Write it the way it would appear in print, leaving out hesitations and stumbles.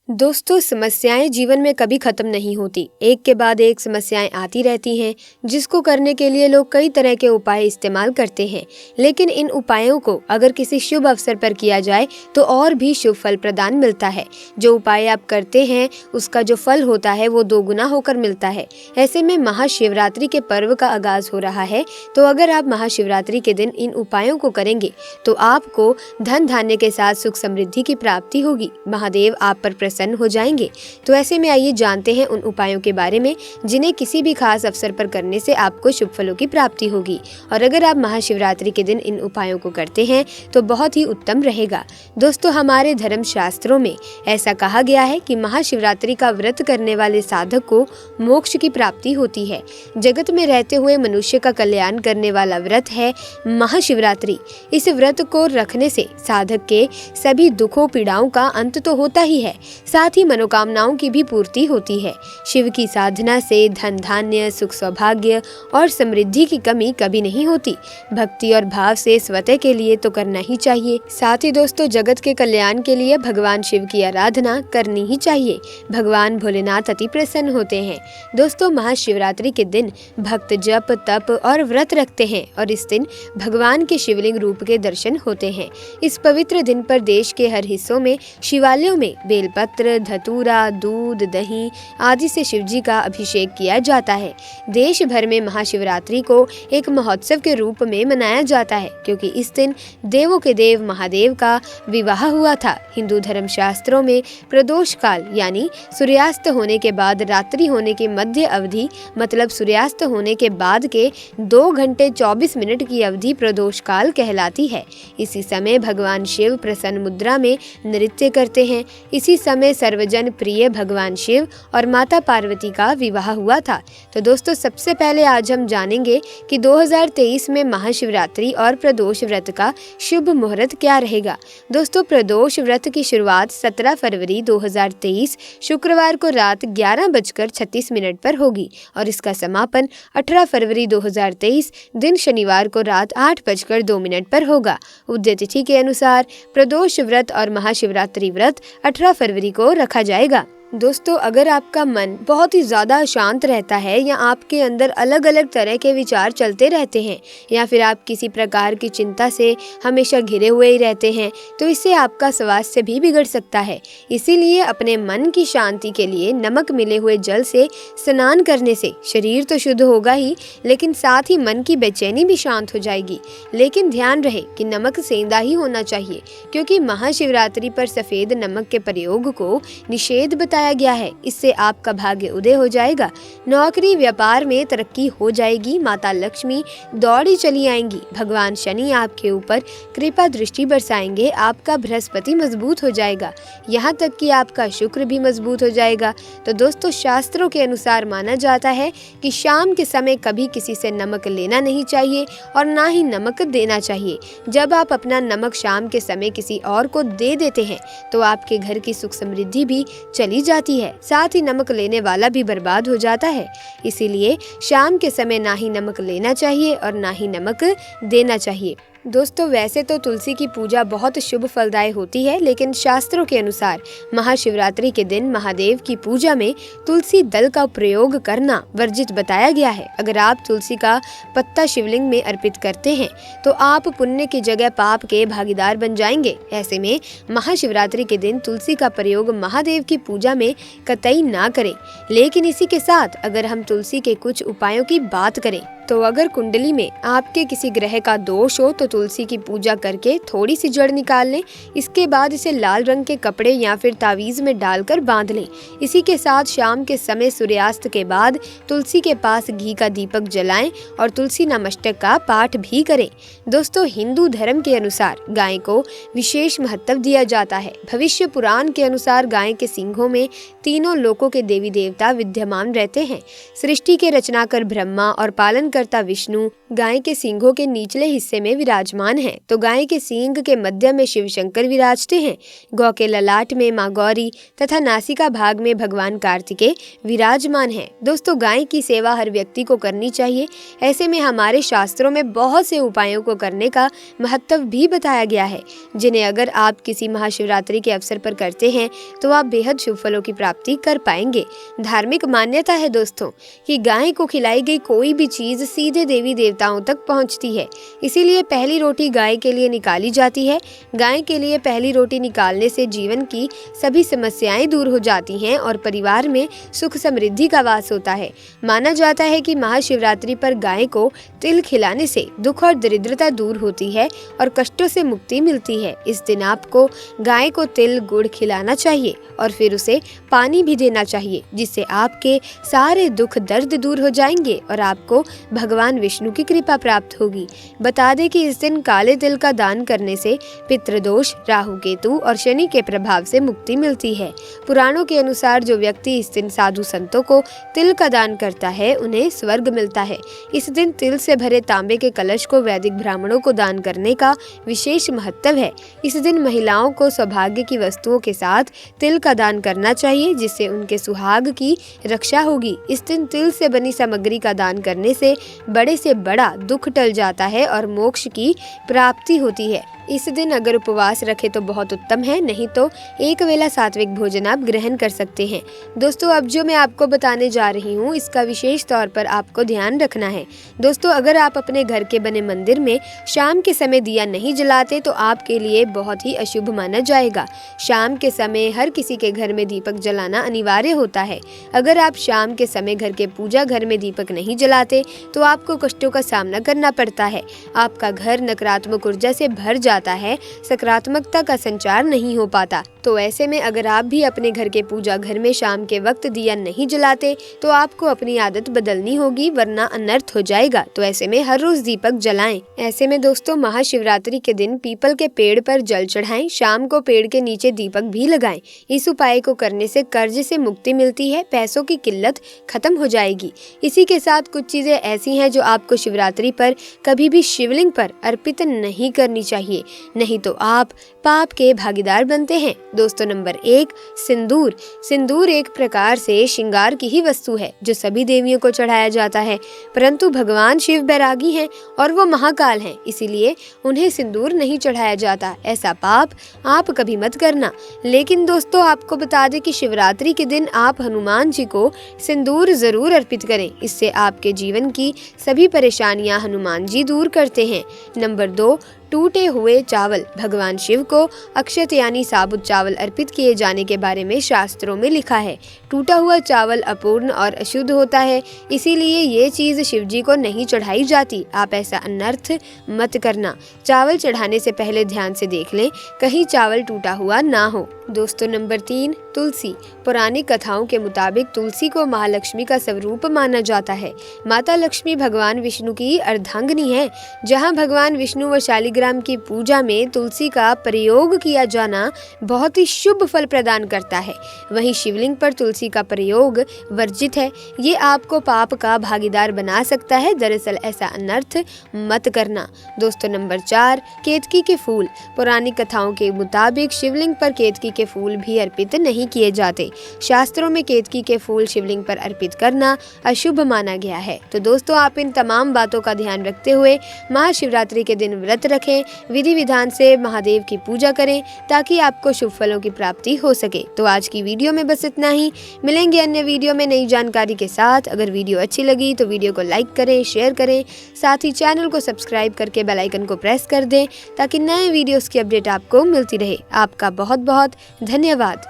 दोस्तों, समस्याएं जीवन में कभी खत्म नहीं होती। एक के बाद एक समस्याएं आती रहती हैं, जिसको करने के लिए लोग कई तरह के उपाय इस्तेमाल करते हैं। लेकिन इन उपायों को अगर किसी शुभ अवसर पर किया जाए तो और भी शुभ फल प्रदान मिलता है। जो उपाय आप करते हैं उसका जो फल होता है वो दोगुना होकर मिलता है। ऐसे में महाशिवरात्रि के पर्व का आगाज हो रहा है, तो अगर आप महाशिवरात्रि के दिन इन उपायों को करेंगे तो आपको धन धान्य के साथ सुख समृद्धि की प्राप्ति होगी। महादेव आप पर प्रसन्न हो जाएंगे। तो ऐसे में आइए जानते हैं उन उपायों के बारे में जिन्हें किसी भी खास अवसर पर करने से आपको शुभ फलों की प्राप्ति होगी। और अगर आप महाशिवरात्रि के दिन इन उपायों को करते हैं तो बहुत ही उत्तम रहेगा। दोस्तों, हमारे धर्म शास्त्रों में ऐसा कहा गया है कि महाशिवरात्रि का व्रत करने वाले साधक को मोक्ष की प्राप्ति होती है। जगत में रहते हुए मनुष्य का कल्याण करने वाला व्रत है महाशिवरात्रि। इस व्रत को रखने से साधक के सभी दुखों पीड़ाओं का अंत तो होता ही है, साथ ही मनोकामनाओं की भी पूर्ति होती है। शिव की साधना से धन धान्य, सुख सौभाग्य और समृद्धि की कमी कभी नहीं होती। भक्ति और भाव से स्वतः के लिए तो करना ही चाहिए। साथ ही दोस्तों, जगत के कल्याण के लिए भगवान शिव की आराधना करनी ही चाहिए। भगवान भोलेनाथ अति प्रसन्न होते हैं। दोस्तों, महाशिवरात्रि के दिन भक्त जप तप और व्रत रखते हैं और इस दिन भगवान के शिवलिंग रूप के दर्शन होते हैं। इस पवित्र दिन पर देश के हर हिस्सों में शिवालयों में बेलपत्र, धतूरा, दूध, दही आदि से शिवजी का अभिषेक किया जाता है। देश भर में महाशिवरात्रि को एक महोत्सव के रूप में मनाया जाता है, क्योंकि इस दिन देवों के देव महादेव का विवाह हुआ था। हिंदू धर्म शास्त्रों में प्रदोष काल यानी सूर्यास्त होने के बाद रात्रि होने की मध्य अवधि, मतलब सूर्यास्त होने के बाद के 2 घंटे 24 मिनट की अवधि प्रदोष काल कहलाती है। इसी समय भगवान शिव प्रसन्न मुद्रा में नृत्य करते हैं। इसी समय सर्वजन प्रिय भगवान शिव और माता पार्वती का विवाह हुआ था। तो दोस्तों, सबसे पहले आज हम जानेंगे कि 2023 में महाशिवरात्रि और प्रदोष व्रत का शुभ मुहूर्त क्या रहेगा। दोस्तों, प्रदोष व्रत की शुरुआत 17 फरवरी 2023 शुक्रवार को रात 11:36 पर होगी और इसका समापन 18 फरवरी 2023 दिन शनिवार को रात 8:02 पर होगा। उदय तिथि के अनुसार प्रदोष व्रत और महाशिवरात्रि व्रत 18 फरवरी को रखा जाएगा। दोस्तों, अगर आपका मन बहुत ही ज़्यादा अशांत रहता है या आपके अंदर अलग अलग तरह के विचार चलते रहते हैं या फिर आप किसी प्रकार की चिंता से हमेशा घिरे हुए ही रहते हैं, तो इससे आपका स्वास्थ्य भी बिगड़ सकता है। इसीलिए अपने मन की शांति के लिए नमक मिले हुए जल से स्नान करने से शरीर तो शुद्ध होगा ही, लेकिन साथ ही मन की बेचैनी भी शांत हो जाएगी। लेकिन ध्यान रहे कि नमक सेंधा ही होना चाहिए, क्योंकि महाशिवरात्रि पर सफ़ेद नमक के प्रयोग को निषेध बताया गया है। इससे आपका भाग्य उदय हो जाएगा, नौकरी व्यापार में तरक्की हो जाएगी, माता लक्ष्मी दौड़ी चली आएंगी, भगवान शनि आपके ऊपर कृपा दृष्टि बरसाएंगे, आपका बृहस्पति मजबूत हो जाएगा, यहाँ तक कि आपका शुक्र भी मजबूत हो जाएगा। तो दोस्तों, शास्त्रों के अनुसार माना जाता है कि शाम के समय कभी किसी से नमक लेना नहीं चाहिए और ना ही नमक देना चाहिए। जब आप अपना नमक शाम के समय किसी और को दे देते हैं तो आपके घर की सुख समृद्धि भी चली जाती है, साथ ही नमक लेने वाला भी बर्बाद हो जाता है। इसीलिए शाम के समय ना ही नमक लेना चाहिए और ना ही नमक देना चाहिए। दोस्तों, वैसे तो तुलसी की पूजा बहुत शुभ फलदायी होती है, लेकिन शास्त्रों के अनुसार महाशिवरात्रि के दिन महादेव की पूजा में तुलसी दल का प्रयोग करना वर्जित बताया गया है। अगर आप तुलसी का पत्ता शिवलिंग में अर्पित करते हैं तो आप पुण्य की जगह पाप के भागीदार बन जाएंगे। ऐसे में महाशिवरात्रि के दिन तुलसी का प्रयोग महादेव की पूजा में कतई ना करें। लेकिन इसी के साथ अगर हम तुलसी के कुछ उपायों की बात करें तो अगर कुंडली में आपके किसी ग्रह का दोष हो तो तुलसी की पूजा करके थोड़ी सी जड़ निकाल लें। इसके बाद इसे लाल रंग के कपड़े या फिर तावीज़ में डालकर बांध लें। इसी के साथ शाम के समय सूर्यास्त के बाद तुलसी के पास घी का दीपक जलाएं और तुलसी नमस्तक का पाठ भी करें। दोस्तों, हिंदू धर्म के अनुसार गाय को विशेष महत्व दिया जाता है। भविष्य पुराण के अनुसार गाय के सींगों में तीनों लोकों के देवी देवता विद्यमान रहते हैं। सृष्टि के रचनाकर ब्रह्मा और पालन सृष्टिकर्ता विष्णु गाय के सींगों के निचले हिस्से में विराजमान हैं, तो गाय के सींग के मध्य में शिव शंकर विराजते हैं। गौ के ललाट में माँ गौरी तथा नासिका भाग में भगवान कार्तिकेय विराजमान हैं। दोस्तों, गाय की सेवा हर व्यक्ति को करनी चाहिए। ऐसे में हमारे शास्त्रों में बहुत से उपायों को करने का महत्व भी बताया गया है, जिन्हें अगर आप किसी महाशिवरात्रि के अवसर पर करते हैं तो आप बेहद शुभ फलों की प्राप्ति कर पाएंगे। धार्मिक मान्यता है दोस्तों कि गाय को खिलाई गई कोई भी चीज सीधे देवी देवताओं तक पहुंचती है, इसीलिए पहली रोटी गाय के लिए निकाली जाती है। गाय के लिए पहली रोटी निकालने से जीवन की सभी समस्याएं दूर हो जाती हैं और परिवार में सुख समृद्धि का वास होता है। माना जाता है कि महाशिवरात्रि पर गाय को तिल खिलाने से दुख और दरिद्रता दूर होती है और कष्टों से मुक्ति मिलती है। इस दिन आपको गाय को तिल गुड़ खिलाना चाहिए और फिर उसे पानी भी देना चाहिए, जिससे आपके सारे दुख दर्द दूर हो जाएंगे और आपको भगवान विष्णु की कृपा प्राप्त होगी। बता दें कि इस दिन काले तिल का दान करने से पितृदोष, राहु केतु और शनि के प्रभाव से मुक्ति मिलती है। पुराणों के अनुसार जो व्यक्ति इस दिन साधु संतों को तिल का दान करता है उन्हें स्वर्ग मिलता है। इस दिन तिल से भरे तांबे के कलश को वैदिक ब्राह्मणों को दान करने का विशेष महत्व है। इस दिन महिलाओं को सौभाग्य की वस्तुओं के साथ तिल का दान करना चाहिए, जिससे उनके सुहाग की रक्षा होगी। इस दिन तिल से बनी सामग्री का दान करने से बड़े से बड़ा दुख टल जाता है और मोक्ष की प्राप्ति होती है। इस दिन अगर उपवास रखे तो बहुत उत्तम है, नहीं तो एक वेला सात्विक भोजन आप ग्रहण कर सकते हैं। दोस्तों, अब जो मैं आपको बताने जा रही हूँ इसका विशेष तौर पर आपको ध्यान रखना है। दोस्तों, अगर आप अपने घर के बने मंदिर में शाम के समय दिया नहीं जलाते तो आपके लिए बहुत ही अशुभ माना जाएगा। शाम के समय हर किसी के घर में दीपक जलाना अनिवार्य होता है। अगर आप शाम के समय घर के पूजा घर में दीपक नहीं जलाते तो आपको कष्टों का सामना करना पड़ता है। आपका घर नकारात्मक ऊर्जा से भर जाता है, सकारात्मकता का संचार नहीं हो पाता। तो ऐसे में अगर आप भी अपने घर के पूजा घर में शाम के वक्त दिया नहीं जलाते तो आपको अपनी आदत बदलनी होगी, वरना अनर्थ हो जाएगा। तो ऐसे में हर रोज दीपक जलाएं। ऐसे में दोस्तों, महाशिवरात्रि के दिन पीपल के पेड़ पर जल चढ़ाएं। शाम को पेड़ के नीचे दीपक भी लगाएं। इस उपाय को करने से कर्ज से मुक्ति मिलती है, पैसों की किल्लत खत्म हो जाएगी। इसी के साथ कुछ चीजें ऐसी हैं जो आपको शिवरात्रि पर कभी भी शिवलिंग पर अर्पित नहीं करनी चाहिए, नहीं तो आप पाप के भागीदार बनते हैं। दोस्तों, नंबर 1, सिंदूर। सिंदूर एक प्रकार से श्रृंगार की ही वस्तु है जो सभी देवियों को चढ़ाया जाता है, परंतु भगवान शिव बैरागी हैं और वो महाकाल हैं, इसीलिए उन्हें सिंदूर नहीं चढ़ाया जाता। ऐसा पाप आप कभी मत करना। लेकिन दोस्तों, आपको बता दें कि शिवरात्रि के दिन आप हनुमान जी को सिंदूर जरूर अर्पित करें। इससे आपके जीवन की सभी परेशानियां हनुमान जी दूर करते हैं। नंबर 2, टूटे हुए चावल। भगवान शिव को अक्षत यानी साबुत चावल अर्पित किए जाने के बारे में शास्त्रों में लिखा है। टूटा हुआ चावल अपूर्ण और अशुद्ध होता है, इसीलिए ये चीज शिव जी को नहीं चढ़ाई जाती। आप ऐसा अनर्थ मत करना। चावल चढ़ाने से पहले ध्यान से देख लें कहीं चावल टूटा हुआ ना हो। दोस्तों, नंबर 3, तुलसी। पुरानी कथाओं के मुताबिक तुलसी को महालक्ष्मी का स्वरूप माना जाता है। माता लक्ष्मी भगवान विष्णु की अर्धांगिनी है। जहाँ भगवान विष्णु व शालिग्राम की पूजा में तुलसी का प्रयोग किया जाना बहुत ही शुभ फल प्रदान करता है, वहीं शिवलिंग पर तुलसी का प्रयोग वर्जित है। ये आपको पाप का भागीदार बना सकता है। दरअसल ऐसा अनर्थ मत करना। दोस्तों, नंबर 4, केतकी के फूल। पुरानी कथाओं के मुताबिक शिवलिंग पर केतकी के फूल भी अर्पित नहीं किए जाते। शास्त्रों में केतकी के फूल शिवलिंग पर अर्पित करना अशुभ माना गया है। तो दोस्तों, आप इन तमाम बातों का ध्यान रखते हुए महाशिवरात्रि के दिन व्रत रखें, विधि विधान से महादेव की पूजा करें ताकि आपको शुभ फलों की प्राप्ति हो सके। तो आज की वीडियो में बस इतना ही। मिलेंगे अन्य वीडियो में नई जानकारी के साथ। अगर वीडियो अच्छी लगी तो वीडियो को लाइक करें, शेयर करें, साथ ही चैनल को सब्सक्राइब करके बेल आइकन को प्रेस कर दें ताकि नए वीडियोस की अपडेट आपको मिलती रहे। आपका बहुत बहुत धन्यवाद।